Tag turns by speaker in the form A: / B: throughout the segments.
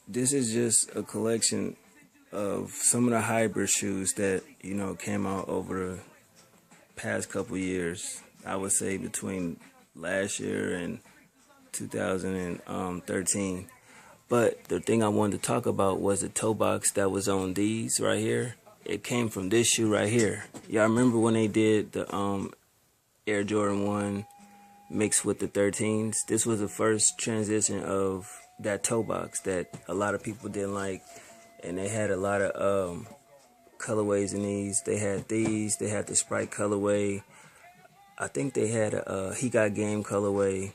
A: This is just a collection of some of the hybrid shoes that, came out over the past couple years. I would say between last year and 2013. But the thing I wanted to talk about was the toe box that was on these right here. It came from this shoe right here. Y'all remember when they did the Air Jordan 1 mixed with the 13s? This was the first transition of that toe box that a lot of people didn't like. And they had a lot of colorways in these. They had these. They had the Sprite colorway. I think they had a He Got Game colorway.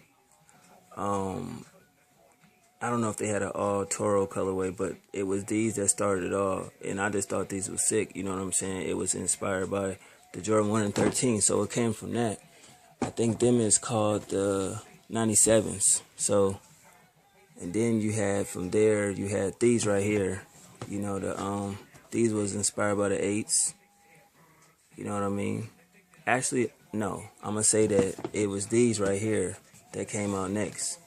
A: I don't know if they had an all Toro colorway, but it was these that started it all. And I just thought these was sick. You know what I'm saying? It was inspired by the Jordan 1 and 13. So it came from that. I think them is called the 97s. So, and then you had from there, you had these right here. These was inspired by the 8s. You know what I mean? Actually, no. I'm going to say that it was these right here that came out next.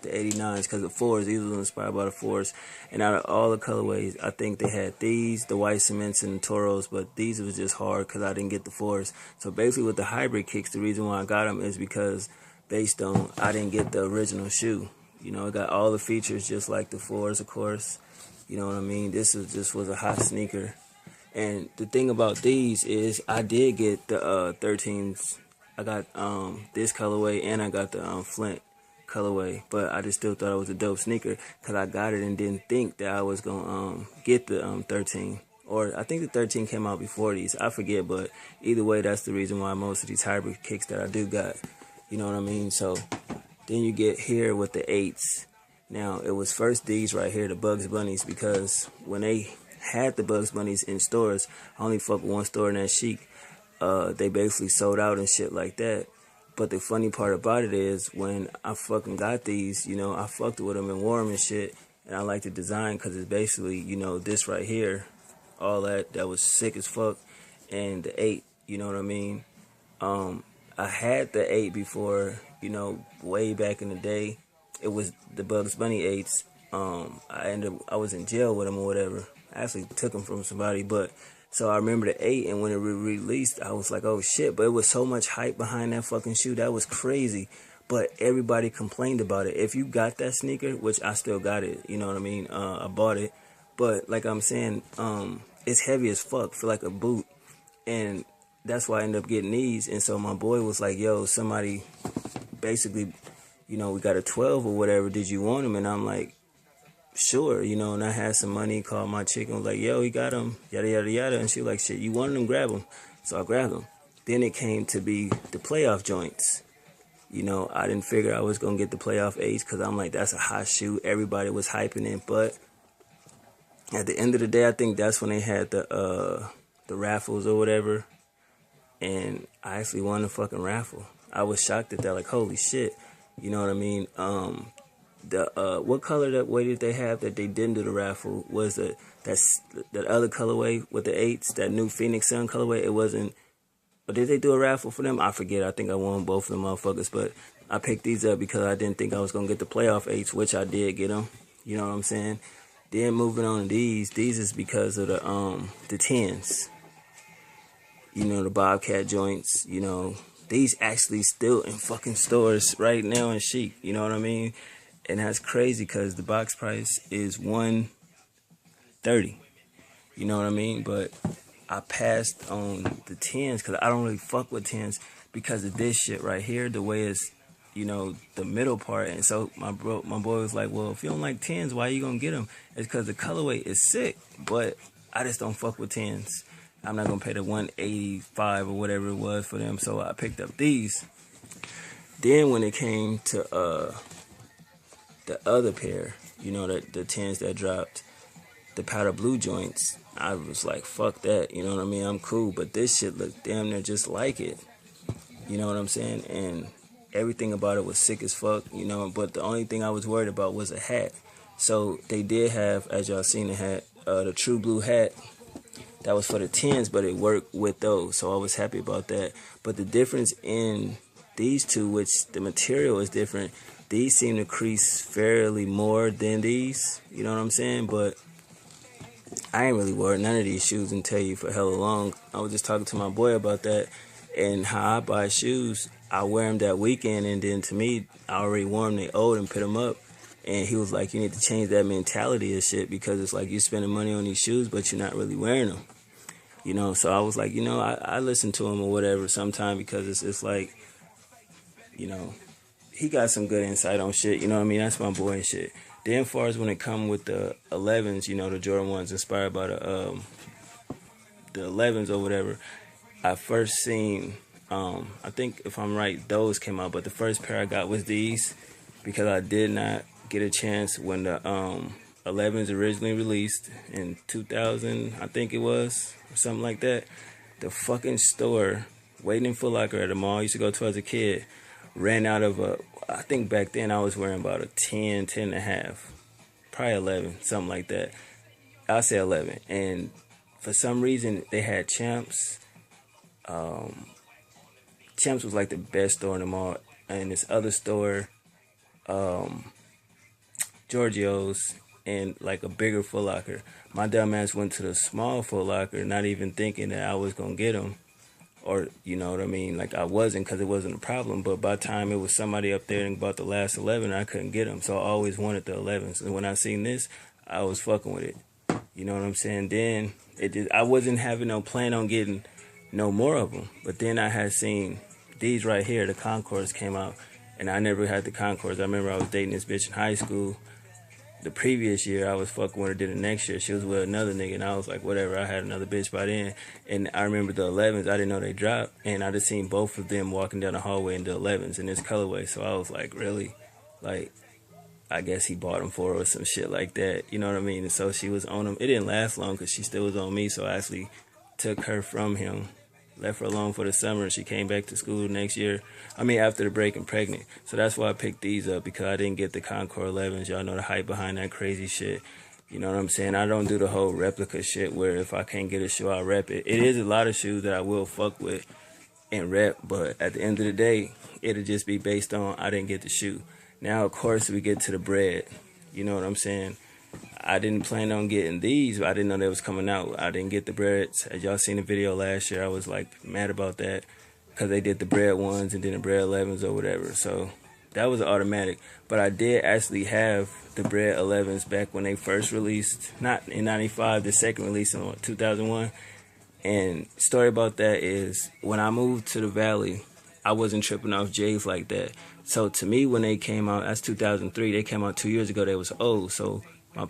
A: The 89s, because the 4s, these was inspired by the 4s. And out of all the colorways, I think they had these, the white cements and the Toros, but these was just hard because I didn't get the 4s. So basically with the hybrid kicks, the reason why I got them is because based on I didn't get the original shoe. It got all the features just like the 4s, of course. You know what I mean? This was a hot sneaker. And the thing about these is I did get the 13s. I got this colorway and I got the Flint colorway, but I just still thought it was a dope sneaker because I got it and didn't think that I was gonna get the 13. Or I think the 13 came out before these. I forget, but either way, that's the reason why most of these hybrid kicks that I do got. You know what I mean? So then you get here with the 8s. Now, it was first these right here, the Bugs Bunnies, because when they had the Bugs Bunnies in stores, I only fuck with one store in that Chic. They basically sold out and shit like that. But the funny part about it is when I fucking got these, I fucked with them and wore them and shit. And I like the design because it's basically, this right here, all that was sick as fuck. And the 8, you know what I mean? I had the 8 before, way back in the day. It was the Bugs Bunny 8s. I was in jail with them or whatever. I actually took them from somebody, but so I remember the 8, and when it released, I was like, oh shit, but it was so much hype behind that fucking shoe. That was crazy. But everybody complained about it. If you got that sneaker, which I still got it, you know what I mean? I bought it. But like I'm saying, it's heavy as fuck for like a boot. And that's why I ended up getting these. And so my boy was like, yo, somebody basically, we got a 12 or whatever. Did you want them? And I'm like, sure, and I had some money, called my chick and was like, yo, he got them, yada, yada, yada. And she was like, shit, you wanted them, grab them. So I grabbed them. Then it came to be the playoff joints. I didn't figure I was going to get the playoff 8s because I'm like, that's a hot shoe. Everybody was hyping it. But at the end of the day, I think that's when they had the raffles or whatever. And I actually won the fucking raffle. I was shocked at that, like, holy shit. You know what I mean? What color that way did they have that they didn't do the raffle was that other colorway with the 8s, that new Phoenix Sun colorway. It wasn't, but did they do a raffle for them? I forget. I think I won both of them motherfuckers, but I picked these up because I didn't think I was gonna get the playoff 8s, which I did get them. You know what I'm saying? Then moving on to these is because of the 10s. The Bobcat joints. These actually still in fucking stores right now in Chic. You know what I mean? And that's crazy because the box price is $130. You know what I mean? But I passed on the 10s because I don't really fuck with 10s because of this shit right here. The way it's, the middle part. And so my boy was like, well, if you don't like 10s, why you gonna get them? It's because the colorway is sick. But I just don't fuck with 10s. I'm not gonna pay the $185 or whatever it was for them. So I picked up these. Then when it came to the other pair, the 10s that dropped, the powder blue joints, I was like, fuck that, you know what I mean? I'm cool, but this shit looked damn near just like it. You know what I'm saying? And everything about it was sick as fuck, but the only thing I was worried about was a hat. So they did have, as y'all seen the hat, the true blue hat. That was for the 10s, but it worked with those, so I was happy about that. But the difference in these two, which the material is different, these seem to crease fairly more than these. You know what I'm saying? But I ain't really wore none of these shoes and tell you for hella long. I was just talking to my boy about that and how I buy shoes. I wear them that weekend, and then to me, I already wore them, they old, and put them up. And he was like, you need to change that mentality of shit, because it's like you're spending money on these shoes, but you're not really wearing them. You know, so I was like, I listen to him or whatever sometime, because it's like, you know, he got some good insight on shit. You know what I mean? That's my boy and shit. Then, as far as when it come with the 11s, the Jordan 1s inspired by the 11s or whatever, I first seen, I think if I'm right, those came out, but the first pair I got was these, because I did not get a chance when the 11s originally released in 2000, I think it was, or something like that. The fucking store, waiting in Foot Locker at the mall I used to go to as a kid, ran out of I think back then I was wearing about a 10 and a half, probably 11, something like that. I'll say 11. And for some reason, they had Champs. Champs was like the best store in the mall. And this other store, Giorgio's, and like a bigger Foot Locker. My dumb ass went to the small Foot Locker, not even thinking that I was going to get them. Or, you know what I mean? Like, I wasn't, because it wasn't a problem. But by the time it was somebody up there and bought the last 11, I couldn't get them. So I always wanted the 11s. And when I seen this, I was fucking with it. You know what I'm saying? Then, I wasn't having no plan on getting no more of them. But then I had seen these right here. The Concords came out. And I never had the Concords. I remember I was dating this bitch in high school. The previous year, I was fucking with her. Did the next year, she was with another nigga, and I was like, whatever. I had another bitch by then, and I remember the 11s. I didn't know they dropped, and I just seen both of them walking down the hallway in the 11s in this colorway. So I was like, really, like, I guess he bought them for her or some shit like that. You know what I mean? And so she was on them. It didn't last long because she still was on me. So I actually took her from him. Left her alone for the summer, and she came back to school next year. After the break and pregnant. So that's why I picked these up, because I didn't get the Concord 11s. Y'all know the hype behind that crazy shit. You know what I'm saying? I don't do the whole replica shit where if I can't get a shoe, I'll rep it. It is a lot of shoes that I will fuck with and rep, but at the end of the day, it'll just be based on I didn't get the shoe. Now, of course, we get to the bread. You know what I'm saying? I didn't plan on getting these, but I didn't know they was coming out. I didn't get the breads. As y'all seen the video last year, I was like mad about that because they did the bread ones and then the bread 11s or whatever. So that was automatic. But I did actually have the bread 11s back when they first released, not in 95, the second release in 2001. And story about that is when I moved to the Valley, I wasn't tripping off J's like that. So to me, when they came out, that's 2003. They came out 2 years ago. They was old. So my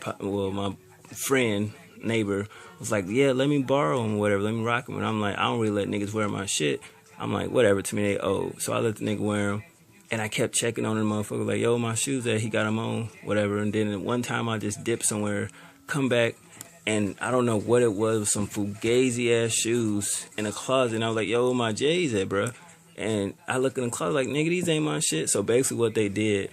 A: friend, neighbor, was like, yeah, let me borrow them or whatever. Let me rock them. And I'm like, I don't really let niggas wear my shit. I'm like, whatever. To me, they old. So I let the nigga wear them. And I kept checking on the motherfucker, like, yo, my shoes there. He got them on, whatever. And then one time I just dipped somewhere, come back, and I don't know what it was, some fugazi-ass shoes in a closet. And I was like, yo, my J's at, bro. And I look in the closet like, nigga, these ain't my shit. So basically what they did,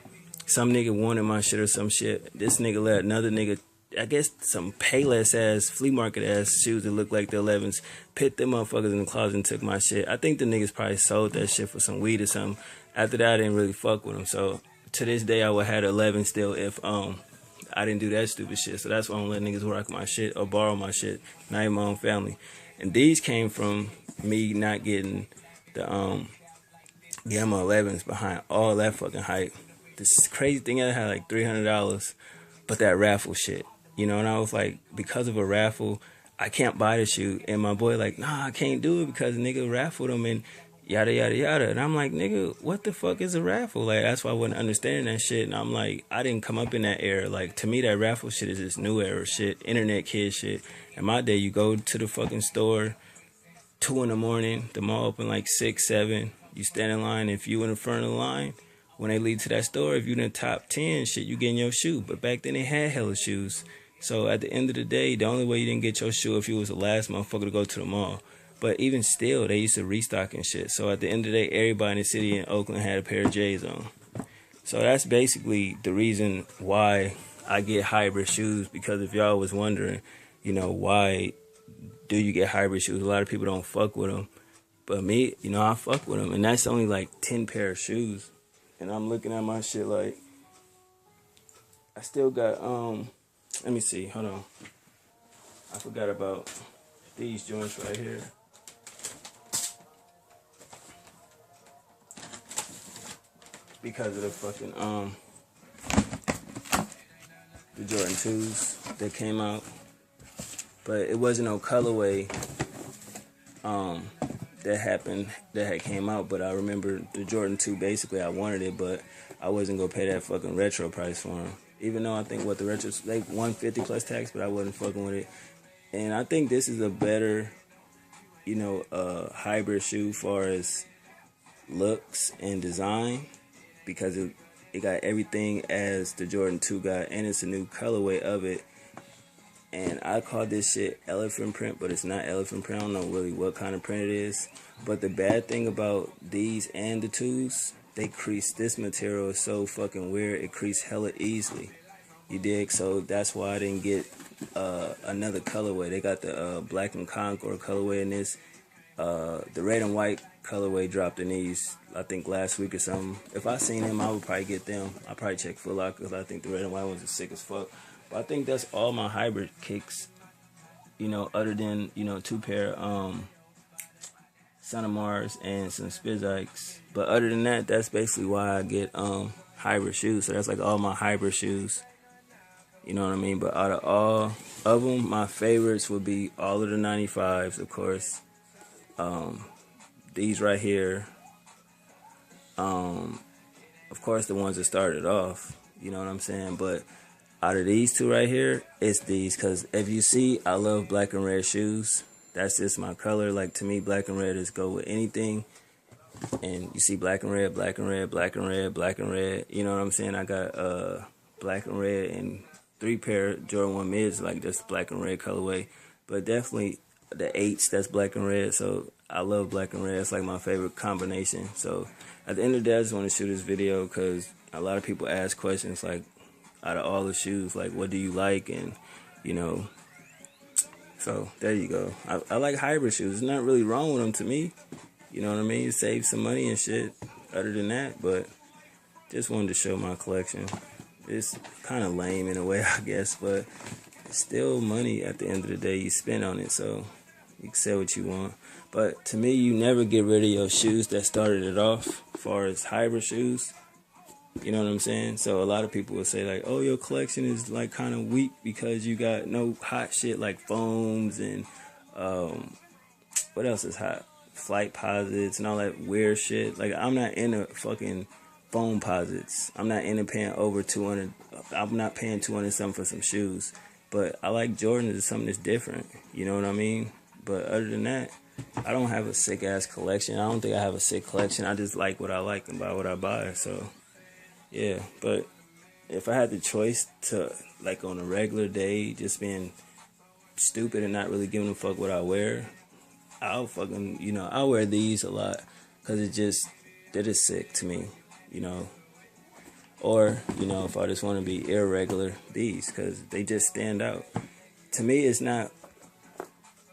A: some nigga wanted my shit or some shit. This nigga let another nigga, I guess some Payless ass, flea market ass shoes that look like the 11s, pit them motherfuckers in the closet and took my shit. I think the niggas probably sold that shit for some weed or something. After that, I didn't really fuck with them. So to this day, I would have 11 still if I didn't do that stupid shit. So that's why I don't let niggas rock my shit or borrow my shit, not even my own family. And these came from me not getting the Gamma 11s behind all that fucking hype. This crazy thing, I had like $300, but that raffle shit, you know, and I was like, because of a raffle, I can't buy the shoe. And my boy like, nah, I can't do it because nigga raffled them and yada, yada, yada. And I'm like, nigga, what the fuck is a raffle? Like, that's why I wasn't understanding that shit. And I'm like, I didn't come up in that era. Like, to me, that raffle shit is this new era shit, internet kid shit. In my day, you go to the fucking store, 2 in the morning, the mall open like 6, 7. You stand in line. If you in the front of the line, when they lead to that store, if you in the top 10, shit, you getting your shoe. But back then, they had hella shoes. So at the end of the day, the only way you didn't get your shoe if you was the last motherfucker to go to the mall. But even still, they used to restock and shit. So at the end of the day, everybody in the city in Oakland had a pair of J's on. So that's basically the reason why I get hybrid shoes. Because if y'all was wondering, you know, why do you get hybrid shoes? A lot of people don't fuck with them. But me, you know, I fuck with them. And that's only like 10 pair of shoes. And I'm looking at my shit like, I still got, let me see, hold on. I forgot about these joints right here. Because of the fucking, the Jordan 2s that came out. But it wasn't no colorway, that had came out. But I remember the Jordan 2, basically I wanted it, but I wasn't gonna pay that fucking retro price for them. Even though I think what the retro's like 150 plus tax, but I wasn't fucking with it. And I think this is a better, you know, hybrid shoe far as looks and design, because it got everything as the Jordan 2 got, and it's a new colorway of it. And I call this shit elephant print, but it's not elephant print. I don't know really what kind of print it is. But the bad thing about these and the 2s, they crease. This material is so fucking weird. It crease hella easily. You dig? So that's why I didn't get another colorway. They got the black and Concord colorway in this. The red and white colorway dropped in these, I think, last week or something. If I seen them, I would probably get them. I'll probably check Foot Locker because I think the red and white ones are sick as fuck. But I think that's all my hybrid kicks, you know, other than, you know, 2 pair Son of Mars and some Spizikes. But other than that, that's basically why I get hybrid shoes. So that's like all my hybrid shoes. You know what I mean? But out of all of them, my favorites would be all of the 95s, of course. These right here. Of course, the ones that started off. You know what I'm saying? But out of these 2 right here, it's these. Because if you see, I love black and red shoes. That's just my color. Like, to me, black and red is go with anything. And you see black and red, black and red, black and red, black and red. You know what I'm saying? I got black and red and 3 pair Jordan 1 mids, like just black and red colorway. But definitely the 8s, that's black and red. So I love black and red. It's like my favorite combination. So at the end of the day, I just want to shoot this video because a lot of people ask questions like, out of all the shoes, like, what do you like? And, you know, so there you go. I like hybrid shoes. There's not really wrong with them to me. You know what I mean? You save some money and shit other than that. But just wanted to show my collection. It's kind of lame in a way, I guess, but it's still money at the end of the day you spend on it. So you can say what you want. But to me, you never get rid of your shoes that started it off as far as hybrid shoes. You know what I'm saying? So a lot of people will say like, oh, your collection is like kind of weak because you got no hot shit like foams and what else is hot? Flight posits and all that weird shit. Like, I'm not into fucking foam posits. I'm not into paying over 200. I'm not paying 200 something for some shoes. But I like Jordans. It's something that's different. You know what I mean? But other than that, I don't have a sick ass collection. I don't think I have a sick collection. I just like what I like and buy what I buy. So yeah, but if I had the choice to, like, on a regular day, just being stupid and not really giving a fuck what I wear, I'll fucking, you know, I'll wear these a lot because they're just sick to me, you know. Or, you know, if I just want to be irregular, these, because they just stand out. To me, it's not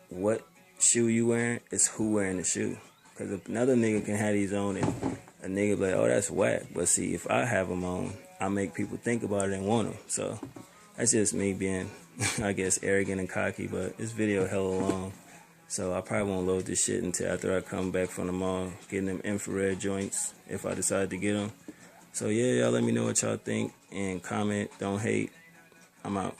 A: what shoe you wearing, it's who wearing the shoe. Because if another nigga can have these on and a nigga be like, oh, that's whack. But see, if I have them on, I make people think about it and want them. So that's just me being, I guess, arrogant and cocky. But this video hella long, so I probably won't load this shit until after I come back from the mall, getting them infrared joints if I decide to get them. So yeah, y'all let me know what y'all think and comment. Don't hate. I'm out.